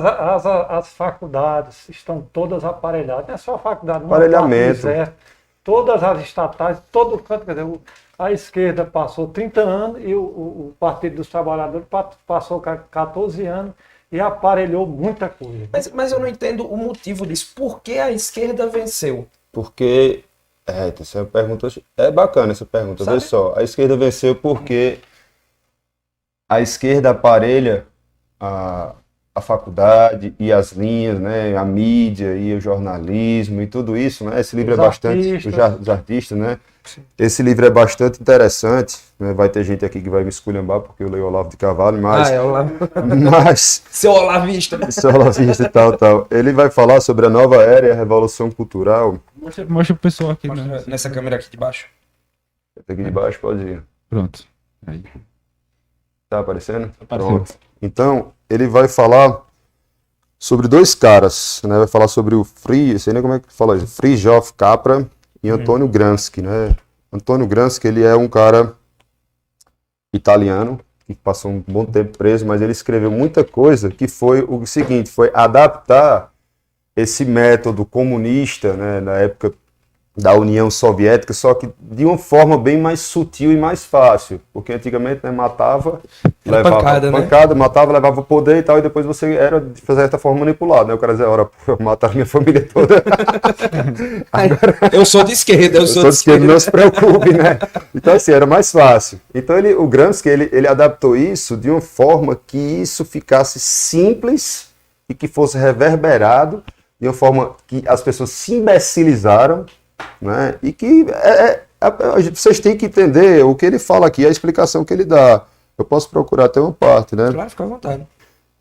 as faculdades estão todas aparelhadas. Não é só a faculdade, não. Aparelhamento. Todas as estatais, todo canto, quer dizer, a esquerda passou 30 anos e o Partido dos Trabalhadores passou 14 anos e aparelhou muita coisa. Mas eu não entendo o motivo disso. Por que a esquerda venceu? Porque, essa pergunta é bacana essa pergunta, Sabe? vê só, a esquerda venceu porque a esquerda aparelha a faculdade e as linhas, né, a mídia e o jornalismo e tudo isso, né? Esse livro Os é bastante, artistas. os artistas, né? Esse livro é bastante interessante, né? Vai ter gente aqui que vai me esculhambar porque eu leio Olavo de Carvalho, mas... mas Seu olavista. seu olavista e tal. Ele vai falar sobre a nova era e a revolução cultural. Mostra o pessoal aqui, né? Nessa câmera aqui de baixo. Aqui de baixo, pode ir. Pronto. Aí. Tá aparecendo? Apareceu. Pronto. Então, ele vai falar sobre dois caras, né? Vai falar sobre o eu sei nem como é que fala isso, Fritjof Capra e Antônio Gramsci, né? Antônio Gramsci, ele é um cara italiano, que passou um bom tempo preso, mas ele escreveu muita coisa que foi o seguinte, foi adaptar esse método comunista, né, na época da União Soviética, só que de uma forma bem mais sutil e mais fácil, porque antigamente, né, matava, levava pancada, matava, levava o poder e tal, e depois você era, de certa forma, manipulado, né? O cara dizia, ora, eu matar minha família toda. Agora, eu sou de esquerda, eu sou de esquerda. Não se preocupe, né? Então, assim, era mais fácil. Então, o Gramsci, ele adaptou isso de uma forma que isso ficasse simples e que fosse reverberado, de uma forma que as pessoas se imbecilizaram, né? E que vocês têm que entender o que ele fala aqui, a explicação que ele dá. Eu posso procurar até uma parte, né? Claro, fica à vontade.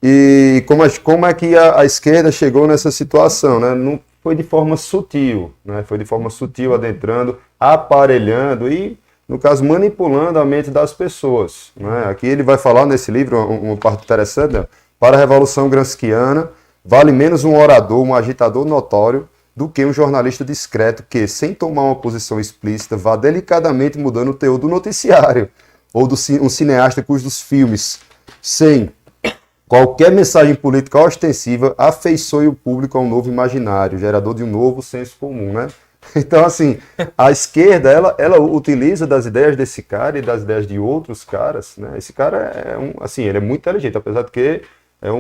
E como é que a esquerda chegou nessa situação, né? Não foi de forma sutil, né? Foi de forma sutil, adentrando, aparelhando e, no caso, manipulando a mente das pessoas, né? Aqui ele vai falar nesse livro, uma parte interessante, né? Para a Revolução Gramsciana, vale menos um orador, um agitador notório, do que um jornalista discreto que, sem tomar uma posição explícita, vá delicadamente mudando o teor do noticiário, ou um cineasta cujos filmes, sem qualquer mensagem política ostensiva, afeiçoe o público a um novo imaginário, gerador de um novo senso comum, né? Então, assim, a esquerda, ela utiliza das ideias desse cara e das ideias de outros caras, né? Esse cara ele é muito inteligente, apesar de que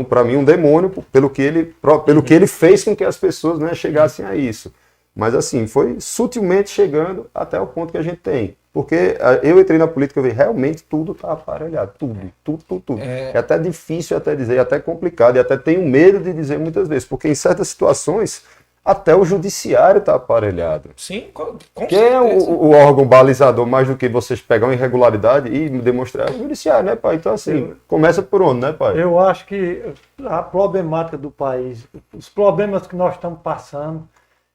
para mim, um demônio pelo que ele fez com que as pessoas, né, chegassem a isso. Mas, assim, foi sutilmente chegando até o ponto que a gente tem. Porque eu entrei na política e vi, realmente tudo está aparelhado. Tudo. É até difícil até dizer, é até complicado, e até tenho medo de dizer muitas vezes, porque em certas situações, até o judiciário está aparelhado. Sim, com Quem é o órgão balizador mais do que vocês pegar uma irregularidade e demonstrar? É o judiciário, né, pai? Então, assim, começa por onde, né, pai? Eu acho que a problemática do país, os problemas que nós estamos passando,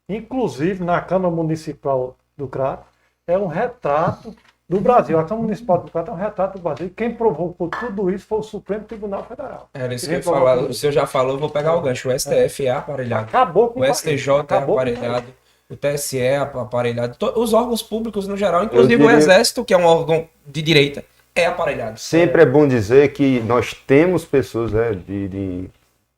inclusive na Câmara Municipal do Crato, é um retrato do Brasil. A Câmara Municipal do Crato é um retrato do Brasil. E quem provocou tudo isso foi o Supremo Tribunal Federal. Era isso que eu ia falar. O senhor já falou, eu vou pegar o gancho. O STF é aparelhado. Acabou com o STJ é aparelhado. O TSE é aparelhado. Os órgãos públicos no geral, inclusive o Exército, que é um órgão de direita, é aparelhado. Sempre é bom dizer que nós temos pessoas, né, de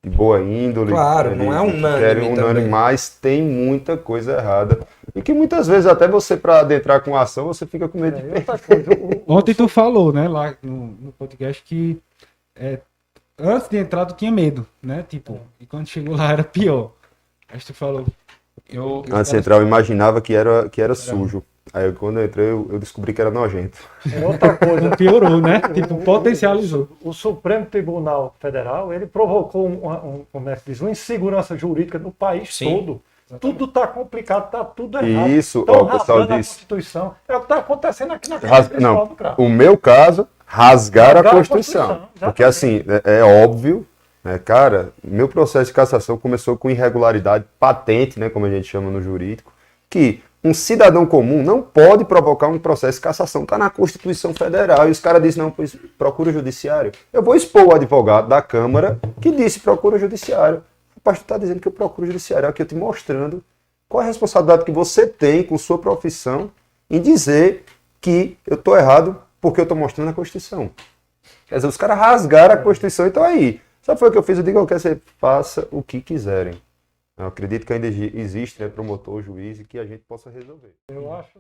boa índole. Claro, não é unânime, mas tem muita coisa errada. E que muitas vezes até você, para adentrar com a ação, você fica com medo de perder. Ontem tu falou, né, lá no podcast, que antes de entrar tu tinha medo, né? Tipo, e quando chegou lá era pior. Aí tu falou. Antes de entrar eu imaginava que era sujo. Aí quando eu entrei eu descobri que era nojento. É outra coisa. Piorou, né? Tipo, potencializou. O Supremo Tribunal Federal, ele provocou uma insegurança jurídica no país todo. Exatamente. Tudo está complicado, está tudo errado. Isso, o pessoal diz. A Constituição. É o que está acontecendo aqui na Câmara do Crato. O meu caso, rasgar a Constituição. Porque assim, é óbvio, né, cara, meu processo de cassação começou com irregularidade patente, né, como a gente chama no jurídico, que um cidadão comum não pode provocar um processo de cassação. Está na Constituição Federal. E os caras dizem, não, pois procura judiciário. Eu vou expor o advogado da Câmara que disse procura judiciário. O pastor está dizendo que eu procuro judiciário. Aqui eu estou mostrando qual é a responsabilidade que você tem com sua profissão em dizer que eu estou errado porque eu estou mostrando a Constituição. Quer dizer, os caras rasgaram a Constituição e estão aí. Sabe foi o que eu fiz? Eu digo, eu quero que você faça o que quiserem. Eu acredito que ainda existe, né, promotor, juiz, e que a gente possa resolver. Eu acho